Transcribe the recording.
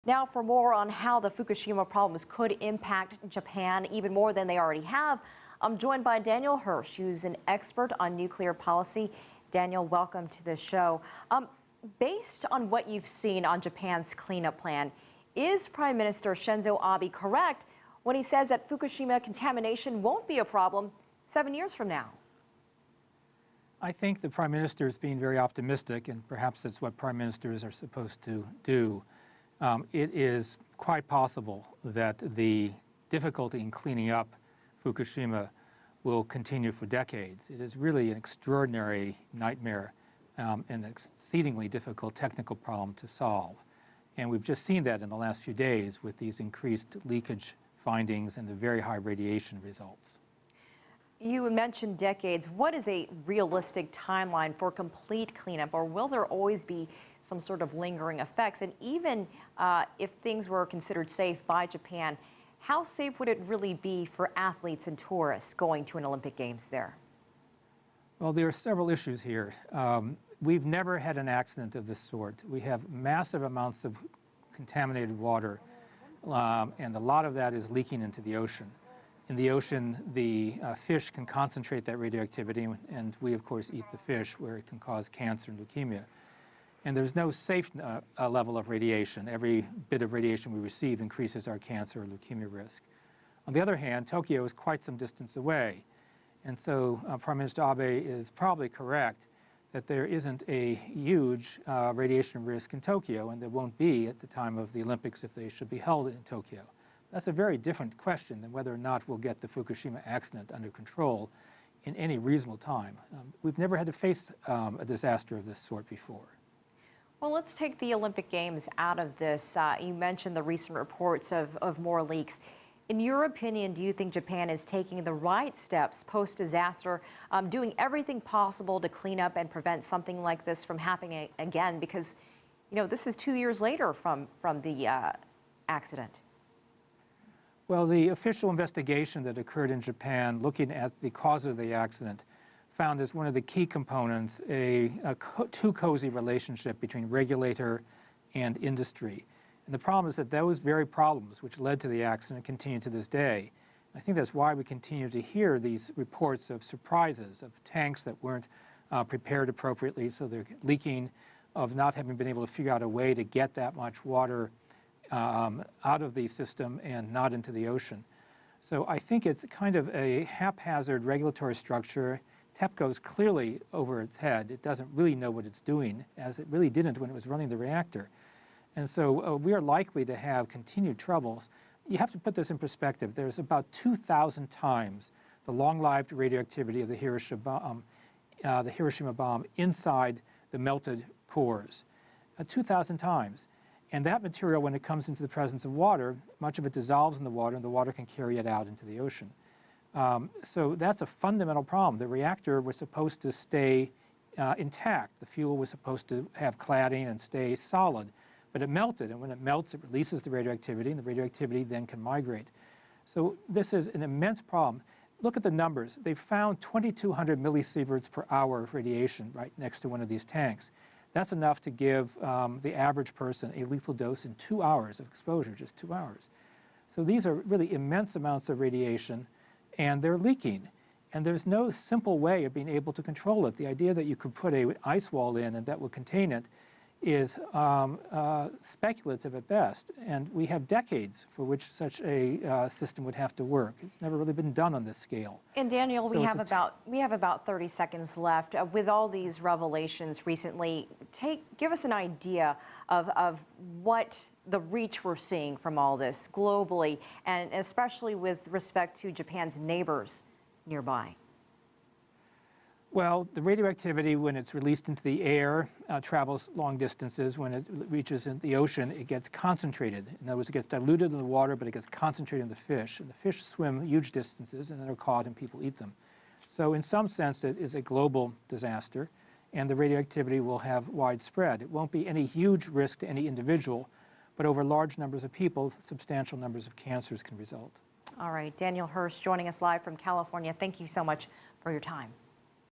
Now for more on how the Fukushima problems could impact Japan even more than they already have, I'm joined by Daniel Hirsch, who's an expert on nuclear policy. Daniel, welcome to the show. Based on what you've seen on Japan's cleanup plan, is Prime Minister Shinzo Abe correct when he says that Fukushima contamination won't be a problem 7 years from now? I think the Prime Minister is being very optimistic, and perhaps that's what Prime Ministers are supposed to do. It is quite possible that the difficulty in cleaning up Fukushima will continue for decades. It is really an extraordinary nightmare, an exceedingly difficult technical problem to solve. And we've just seen that in the last few days with these increased leakage findings and the very high radiation results. You mentioned decades. What is a realistic timeline for complete cleanup, or will there always be some sort of lingering effects? And even if things were considered safe by Japan, how safe would it really be for athletes and tourists going to an Olympic Games there? Well, there are several issues here. We've never had an accident of this sort. We have massive amounts of contaminated water, and a lot of that is leaking into the ocean. In the ocean, the fish can concentrate that radioactivity, and we, of course, eat the fish, where it can cause cancer and leukemia. And there's no safe level of radiation. Every bit of radiation we receive increases our cancer or leukemia risk. On the other hand, Tokyo is quite some distance away. And so Prime Minister Abe is probably correct that there isn't a huge radiation risk in Tokyo, and there won't be at the time of the Olympics if they should be held in Tokyo. That's a very different question than whether or not we'll get the Fukushima accident under control in any reasonable time. We've never had to face a disaster of this sort before. Well, let's take the Olympic Games out of this. You mentioned the recent reports of more leaks. In your opinion, do you think Japan is taking the right steps post-disaster, doing everything possible to clean up and prevent something like this from happening again? Because, you know, this is 2 years later from the accident. Well, the official investigation that occurred in Japan looking at the cause of the accident found as one of the key components a too cozy relationship between regulator and industry. And the problem is that those very problems which led to the accident continue to this day. I think that's why we continue to hear these reports of surprises, of tanks that weren't prepared appropriately, so they're leaking, of not having been able to figure out a way to get that much water out of the system and not into the ocean. So I think it's kind of a haphazard regulatory structure. TEPCO's clearly over its head. It doesn't really know what it's doing, as it really didn't when it was running the reactor. And so we are likely to have continued troubles. You have to put this in perspective. There's about 2,000 times the long-lived radioactivity of the Hiroshima bomb inside the melted cores. 2,000 times. And that material, when it comes into the presence of water, much of it dissolves in the water, and the water can carry it out into the ocean. So that's a fundamental problem. The reactor was supposed to stay intact. The fuel was supposed to have cladding and stay solid, but it melted, and when it melts, it releases the radioactivity, and the radioactivity then can migrate. So this is an immense problem. Look at the numbers. They found 2,200 millisieverts per hour of radiation right next to one of these tanks. That's enough to give the average person a lethal dose in 2 hours of exposure, just 2 hours. So these are really immense amounts of radiation, and they're leaking. And there's no simple way of being able to control it. The idea that you could put an ice wall in and that would contain it is speculative at best. And we have decades for which such a system would have to work. It's never really been done on this scale. And Daniel, we have about 30 seconds left. With all these revelations recently, give us an idea of what the reach we're seeing from all this globally, and especially with respect to Japan's neighbors nearby. Well, the radioactivity, when it's released into the air, travels long distances. When it reaches in the ocean, it gets concentrated. In other words, it gets diluted in the water, but it gets concentrated in the fish. And the fish swim huge distances, and then are caught, and people eat them. So in some sense, it is a global disaster, and the radioactivity will have widespread. It won't be any huge risk to any individual, but over large numbers of people, substantial numbers of cancers can result. All right, Daniel Hirsch joining us live from California. Thank you so much for your time.